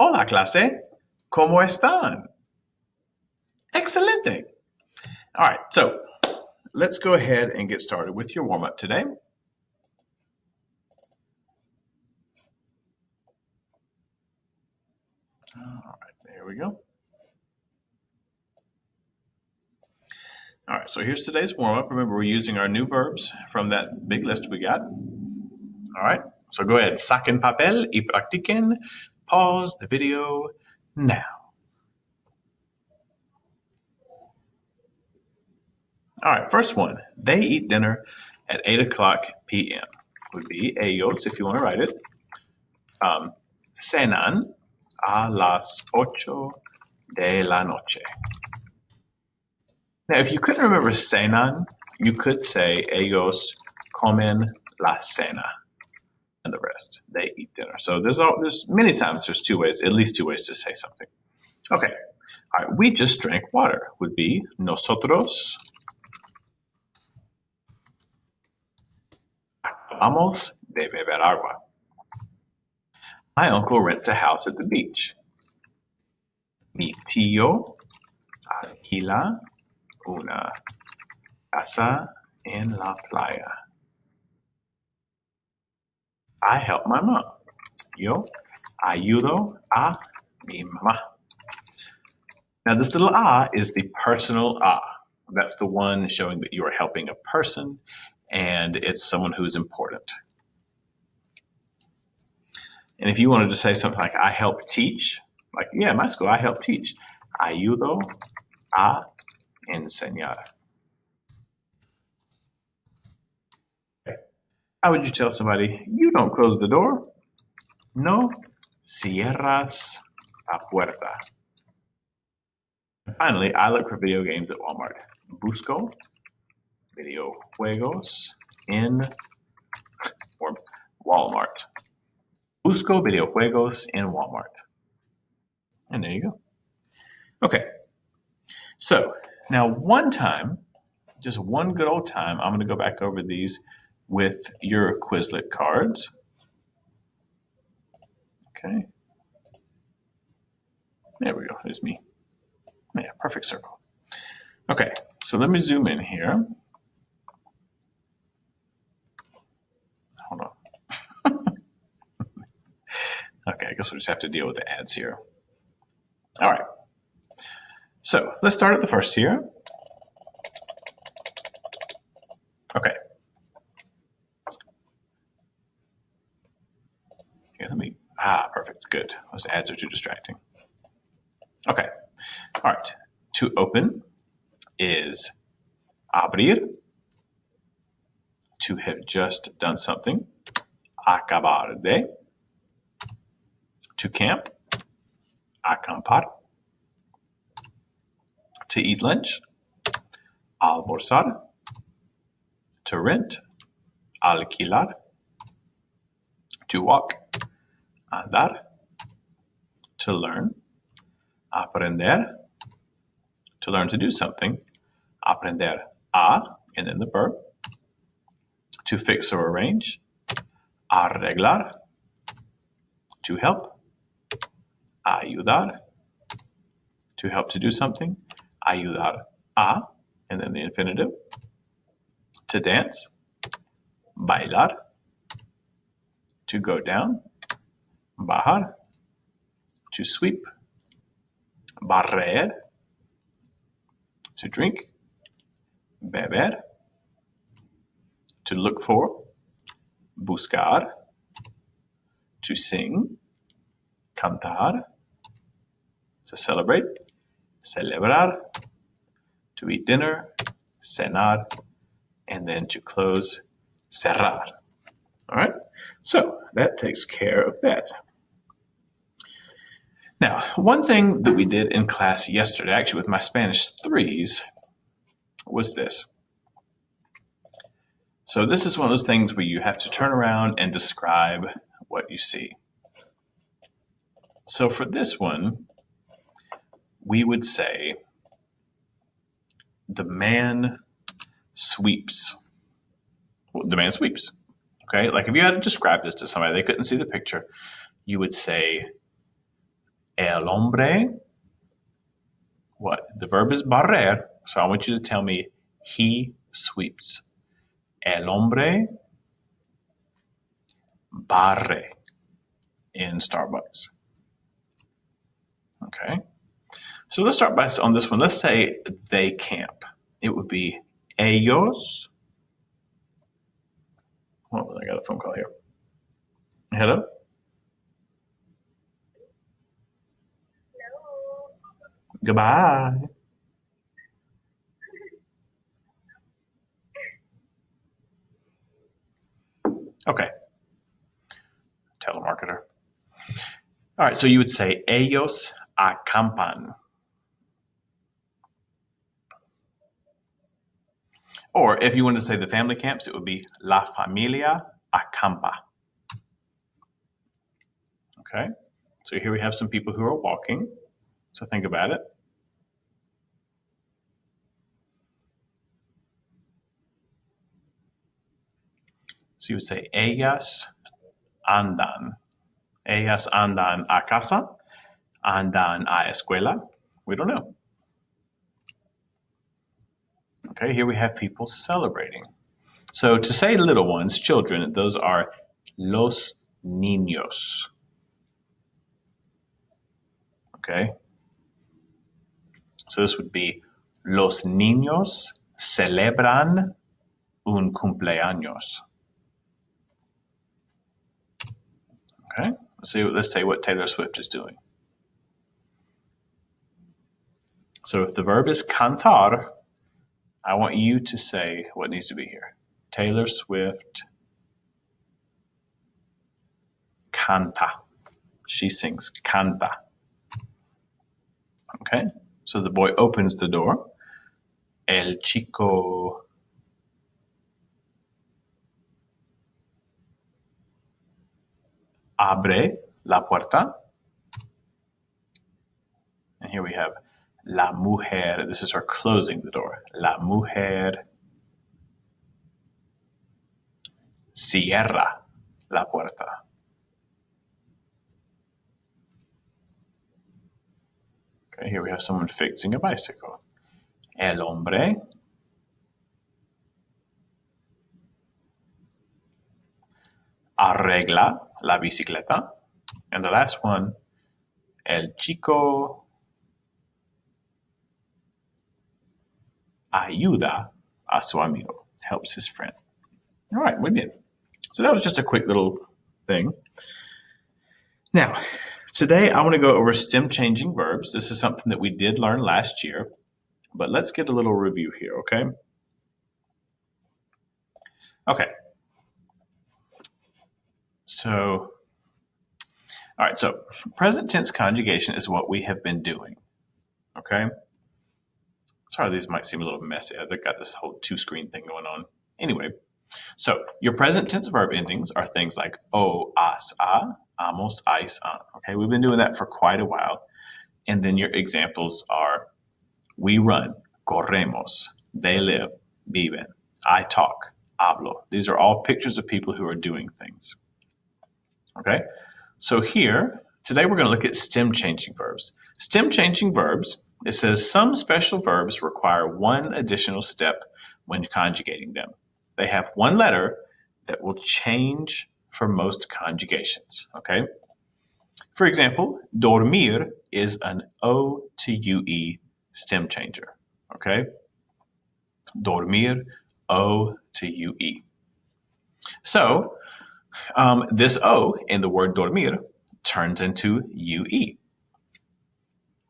Hola, clase. ¿Cómo están? Excelente. All right, so let's go ahead and get started with your warm-up today. All right, there we go. All right, so here's today's warm-up. Remember, we're using our new verbs from that big list we got. All right, so go ahead, saquen papel y practiquen. Pause the video now. All right, first one, they eat dinner at 8 o'clock p.m. would be ellos, if you want to write it. Cenan a las 8 de la noche. Now, if you couldn't remember cenan, you could say ellos comen la cena and the rest. They eat dinner. So there's many times there's two ways, at least two ways to say something. Okay. All right. We just drank water would be nosotros acabamos de beber agua. My uncle rents a house at the beach. Mi tío alquila una casa en la playa. I help my mom. Yo ayudo a mi mamá. Now this little a is the personal a. That's the one showing that you are helping a person and it's someone who's important. And if you wanted to say something like I help teach, like, yeah, my school, I help teach. Ayudo a enseñar. Okay. How would you tell somebody, you don't close the door? No cierras la puerta. And finally, I look for video games at Walmart. Busco videojuegos en Walmart. Busco videojuegos en Walmart. And there you go. Okay. So now one time, just one good old time, I'm going to go back over these with your Quizlet cards. Okay. There we go. There's me. Yeah, perfect circle. Okay, so let me zoom in here. Hold on. Okay, I guess we'll just have to deal with the ads here. All right. So let's start at the first here. Okay. Here, perfect, good. Those ads are too distracting. Okay, all right. To open is abrir. To have just done something, acabar de. To camp, acampar. To eat lunch, almorzar. To rent, alquilar. To walk, andar. To learn, aprender. To learn to do something, aprender a, and then the verb. To fix or arrange, arreglar. To help, ayudar. To help to do something, ayudar a, and then the infinitive. To dance, bailar. To go down, bajar. To sweep, barrer. To drink, beber. To look for, buscar. To sing, cantar. To celebrate, celebrar. To eat dinner, cenar. And then to close, cerrar. All right, so that takes care of that. Now, one thing that we did in class yesterday, actually with my Spanish 3s, was this. So this is one of those things where you have to turn around and describe what you see. So for this one, we would say, the man sweeps. Well, the man sweeps. Okay, like if you had to describe this to somebody, they couldn't see the picture, you would say, El hombre, what? The verb is barrer, so I want you to tell me he sweeps. El hombre barre in Starbucks. Okay. So let's start by on this one. Let's say they camp. It would be ellos. Oh, I got a phone call here. Hello? Goodbye. Okay. Telemarketer. All right, so you would say ellos acampan. Or if you wanted to say the family camps, it would be la familia acampa. Okay, so here we have some people who are walking. So think about it. So you would say ellas andan. Ellas andan a casa, andan a escuela. We don't know. Okay, here we have people celebrating. So to say little ones, children, those are los niños. Okay, so this would be los niños celebran un cumpleaños. Okay, let's say what Taylor Swift is doing. So if the verb is cantar, I want you to say what needs to be here. Taylor Swift canta. She sings canta. Okay, so the boy opens the door. El chico abre la puerta. And here we have la mujer. This is her closing the door. La mujer cierra la puerta. Okay, here we have someone fixing a bicycle. El hombre arregla la bicicleta. And the last one, el chico ayuda a su amigo, helps his friend. All right, we did. So that was just a quick little thing. Now, today I want to go over stem changing verbs. This is something that we did learn last year, but let's get a little review here, okay? Okay. So, all right, so present tense conjugation is what we have been doing, okay? Sorry, these might seem a little messy. I've got this whole two-screen thing going on. Anyway, so your present tense verb endings are things like o, as, a, amos, ais, an. Okay, we've been doing that for quite a while. And then your examples are we run, corremos, they live, viven, I talk, hablo. These are all pictures of people who are doing things. Okay, so here, today we're going to look at stem changing verbs. Stem changing verbs, it says some special verbs require one additional step when conjugating them. They have one letter that will change for most conjugations, okay? For example, dormir is an O to UE stem changer, okay? Dormir, O to UE. So, this O in the word dormir turns into UE.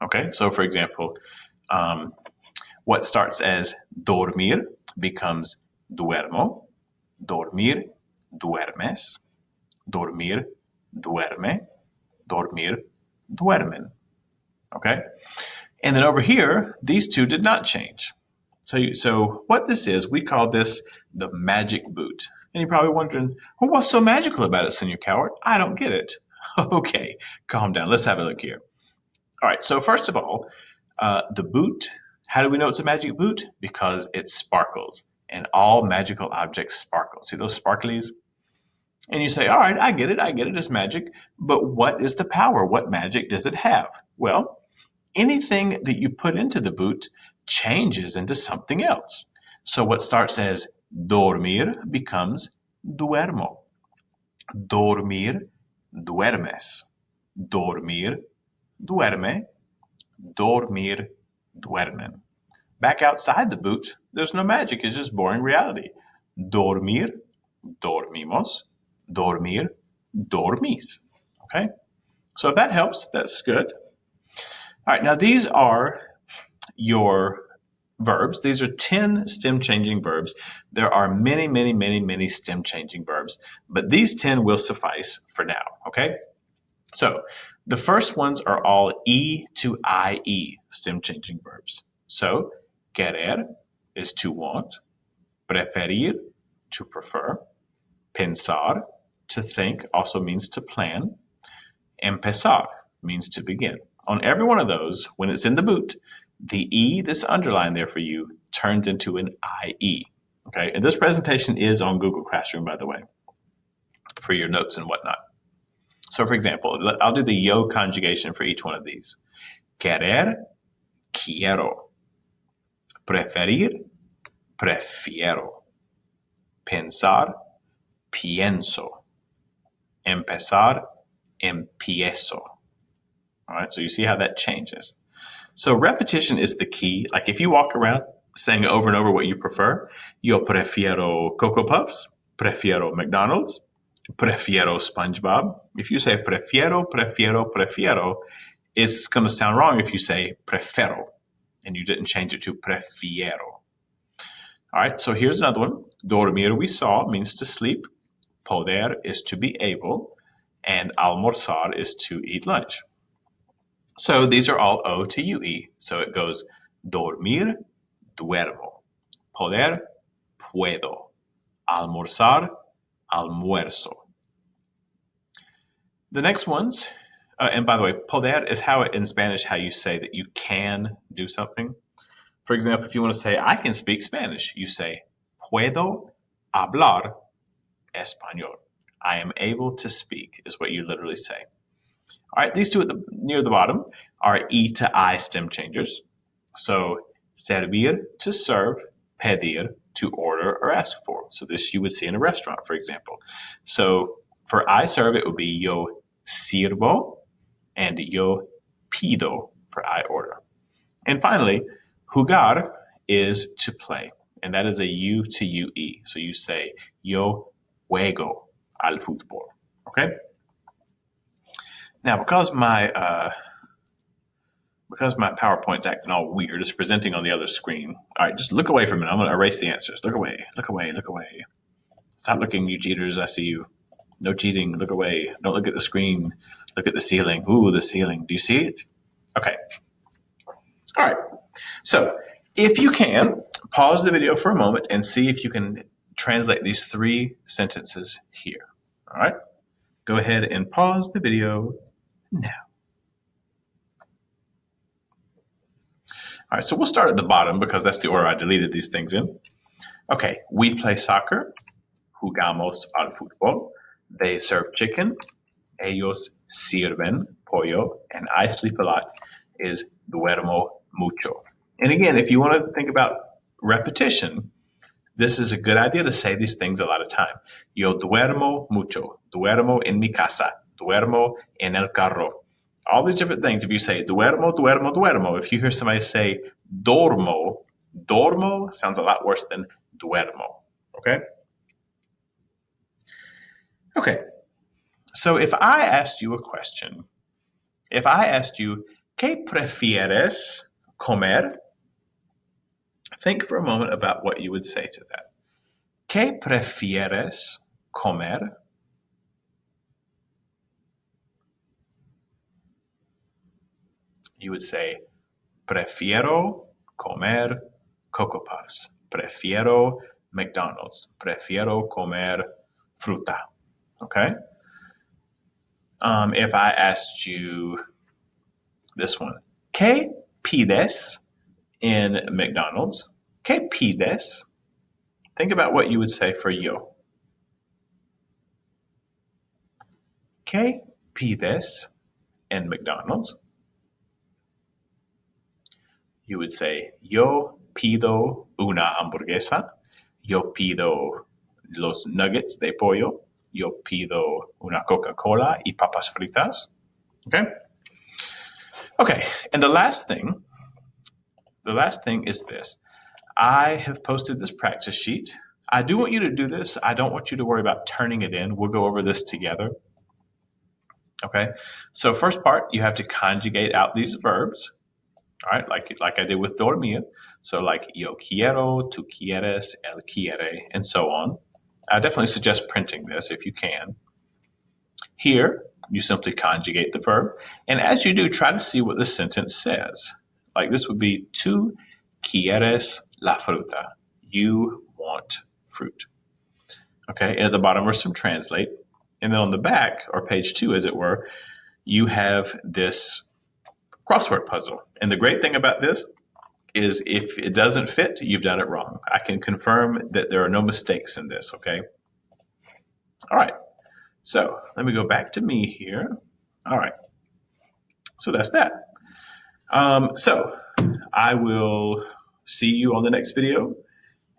Okay, so for example, what starts as dormir becomes duermo, dormir, duermes, dormir, duerme, dormir, duermen. Okay, and then over here, these two did not change. So what this is, we call this the magic boot. And you're probably wondering, well, what's so magical about it, Senior Coward? I don't get it. Okay, calm down. Let's have a look here. All right, so first of all, the boot, how do we know it's a magic boot? Because it sparkles, and all magical objects sparkle. See those sparklies? And you say, all right, I get it, it's magic. But what is the power? What magic does it have? Well, anything that you put into the boot changes into something else. So what starts as dormir becomes duermo. Dormir, duermes. Dormir, duerme. Dormir, duermen. Back outside the boot, there's no magic. It's just boring reality. Dormir, dormimos. Dormir, dormís. Okay? So if that helps, that's good. All right, now these are your verbs. These are 10 stem changing verbs. There are many stem changing verbs, but these 10 will suffice for now, okay? So the first ones are all E to IE stem changing verbs. So querer is to want, preferir, to prefer, pensar, to think, also means to plan, empezar means to begin. On every one of those, when it's in the boot, the E that's underlined there for you turns into an IE. Okay, and this presentation is on Google Classroom, by the way, for your notes and whatnot. So for example, I'll do the yo conjugation for each one of these. Querer, quiero. Preferir, prefiero. Pensar, pienso. Empezar, empiezo. All right, so you see how that changes. So repetition is the key. Like if you walk around saying over and over what you prefer, yo prefiero Cocoa Puffs, prefiero McDonald's, prefiero SpongeBob. If you say prefiero, prefiero, prefiero, it's going to sound wrong if you say prefero and you didn't change it to prefiero. All right, so here's another one. Dormir, we saw, means to sleep. Poder is to be able. And almorzar is to eat lunch. So these are all O to UE. So it goes dormir, duermo. Poder, puedo. Almorzar, almuerzo. The next ones, and by the way, poder is how in Spanish how you say that you can do something. For example, if you want to say, I can speak Spanish, you say, puedo hablar español. I am able to speak is what you literally say. All right, these two near the bottom are E to I stem changers. So servir, to serve, pedir, to order or ask for. So this you would see in a restaurant, for example. So for I serve, it would be yo sirvo and yo pido for I order. And finally, jugar is to play, and that is a U to UE. So you say yo juego al fútbol. Okay? Now, because my PowerPoint's acting all weird, it's presenting on the other screen. All right, just look away from it. I'm going to erase the answers. Look away, look away, look away. Stop looking, you cheaters. I see you. No cheating. Look away. Don't look at the screen. Look at the ceiling. Ooh, the ceiling. Do you see it? Okay. All right. So if you can, pause the video for a moment and see if you can translate these 3 sentences here. All right. Go ahead and pause the video now. All right, so we'll start at the bottom because that's the order I deleted these things in. Okay, we play soccer. Jugamos al fútbol. They serve chicken. Ellos sirven pollo. And I sleep a lot is duermo mucho. And again, if you want to think about repetition, this is a good idea to say these things a lot of time. Yo duermo mucho. Duermo en mi casa. Duermo en el carro. All these different things. If you say duermo, duermo, duermo, if you hear somebody say dormo, dormo sounds a lot worse than duermo. Okay? Okay. So if I asked you a question, if I asked you, ¿qué prefieres comer? Think for a moment about what you would say to that. ¿Qué prefieres comer? You would say, prefiero comer Cocoa Puffs. Prefiero McDonald's. Prefiero comer fruta. Okay? If I asked you this one, ¿qué pides in McDonald's? ¿Qué pides? Think about what you would say for yo. ¿Qué pides en McDonald's? You would say, yo pido una hamburguesa. Yo pido los nuggets de pollo. Yo pido una Coca-Cola y papas fritas. Okay? Okay, and the last thing is this. I have posted this practice sheet. I do want you to do this. I don't want you to worry about turning it in. We'll go over this together. Okay, so first part, you have to conjugate out these verbs. All right, like I did with dormir. So like yo quiero, tú quieres, él quiere, and so on. I definitely suggest printing this if you can. Here, you simply conjugate the verb. And as you do, try to see what the sentence says. Like this would be, tú quieres la fruta. You want fruit. Okay, and at the bottom are some translate. And then on the back, or page 2 as it were, you have this crossword puzzle. And the great thing about this is if it doesn't fit, you've done it wrong. I can confirm that there are no mistakes in this, okay? All right, so let me go back to me here. All right, so that's that. So I will see you on the next video,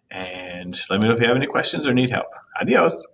and let me know if you have any questions or need help. Adios.